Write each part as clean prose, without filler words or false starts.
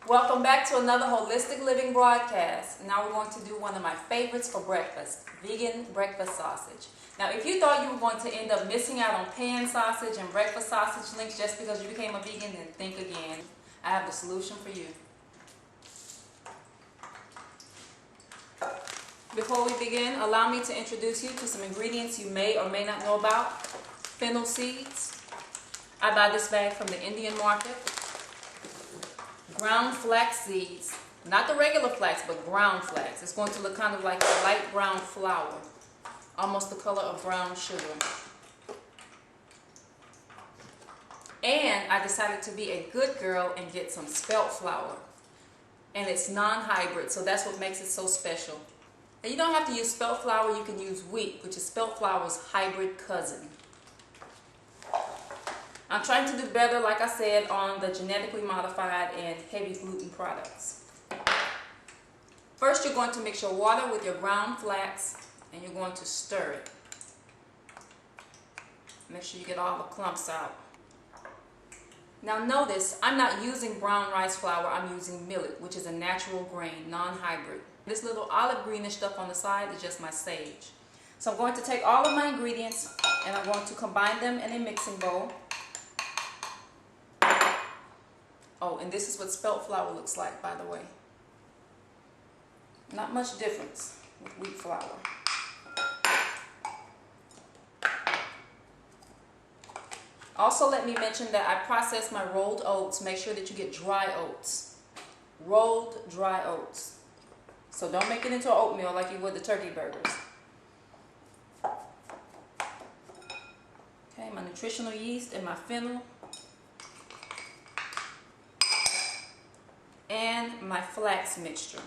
Welcome back to another Holistic Living broadcast. Now we're going to do one of my favorites for breakfast, vegan breakfast sausage. Now if you thought you were going to end up missing out on pan sausage and breakfast sausage links just because you became a vegan, then think again. I have the solution for you. Before we begin, allow me to introduce you to some ingredients you may or may not know about. Fennel seeds. I buy this bag from the Indian market. Ground flax seeds, not the regular flax, but ground flax. It's going to look kind of like a light brown flour, almost the color of brown sugar. And I decided to be a good girl and get some spelt flour. And it's non-hybrid, so that's what makes it so special. And you don't have to use spelt flour, you can use wheat, which is spelt flour's hybrid cousin. I'm trying to do better, like I said, on the genetically modified and heavy gluten products. First, you're going to mix your water with your ground flax and you're going to stir it. Make sure you get all the clumps out. Now notice, I'm not using brown rice flour, I'm using millet, which is a natural grain, non-hybrid. This little olive greenish stuff on the side is just my sage. So I'm going to take all of my ingredients and I'm going to combine them in a mixing bowl. Oh, and this is what spelt flour looks like, by the way. Not much difference with wheat flour. Also, let me mention that I process my rolled oats. Make sure that you get dry oats. Rolled dry oats. So don't make it into oatmeal like you would the turkey burgers. Okay, my nutritional yeast and my fennel. And my flax mixture.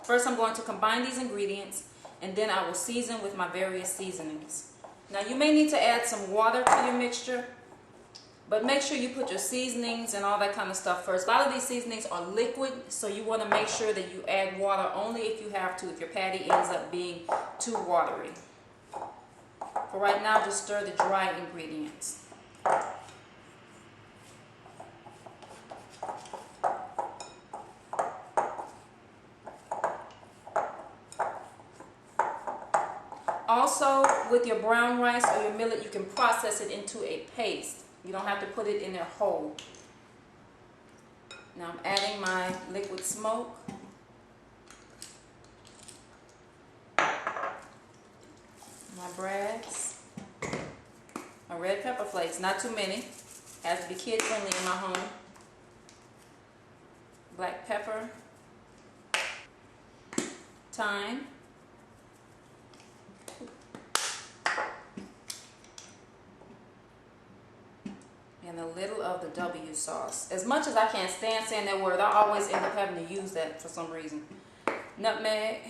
First, I'm going to combine these ingredients and then I will season with my various seasonings. Now you may need to add some water to your mixture, but make sure you put your seasonings and all that kind of stuff first. A lot of these seasonings are liquid, so you want to make sure that you add water only if you have to, if your patty ends up being too watery. For right now, just stir the dry ingredients. Also, with your brown rice or your millet, you can process it into a paste. You don't have to put it in there whole. Now I'm adding my liquid smoke. My brads. My red pepper flakes, not too many. Has to be kid friendly in my home. Black pepper. Thyme. And a little of the W sauce. As much as I can't stand saying that word, I always end up having to use that for some reason. Nutmeg.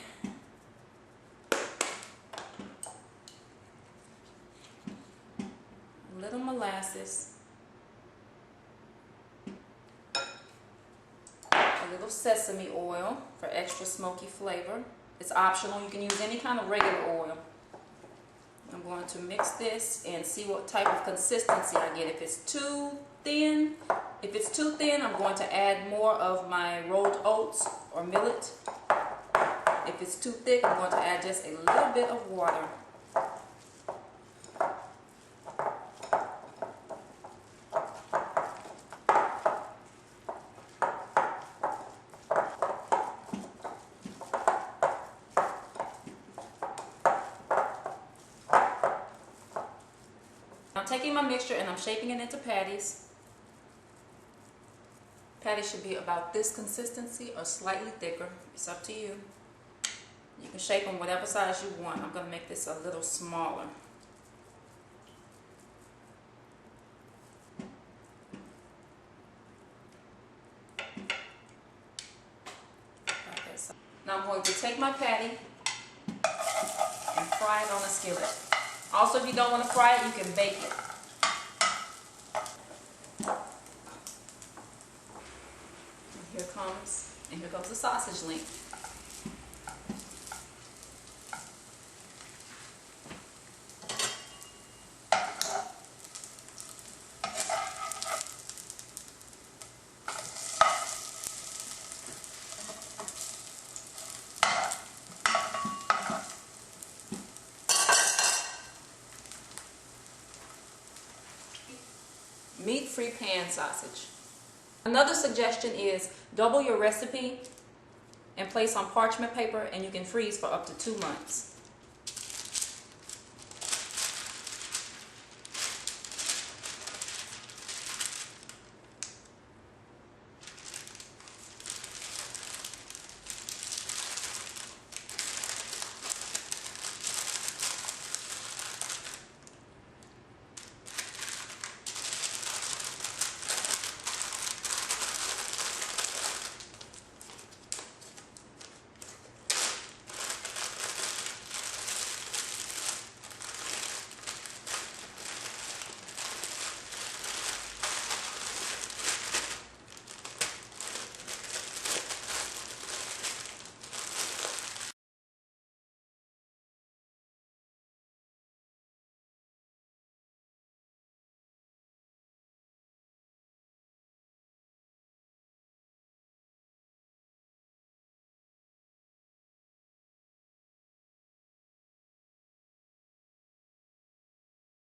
A little molasses. A little sesame oil for extra smoky flavor. It's optional. You can use any kind of regular oil. I'm going to mix this and see what type of consistency I get. If it's too thin, I'm going to add more of my rolled oats or millet. If it's too thick, I'm going to add just a little bit of water. I'm taking my mixture and I'm shaping it into patties. Patties should be about this consistency or slightly thicker. It's up to you. You can shape them whatever size you want. I'm going to make this a little smaller. Now I'm going to take my patty and fry it on a skillet. Also, if you don't want to fry it, you can bake it. And here comes the sausage link. meat-free pan sausage. Another suggestion is double your recipe and place on parchment paper, and you can freeze for up to 2 months.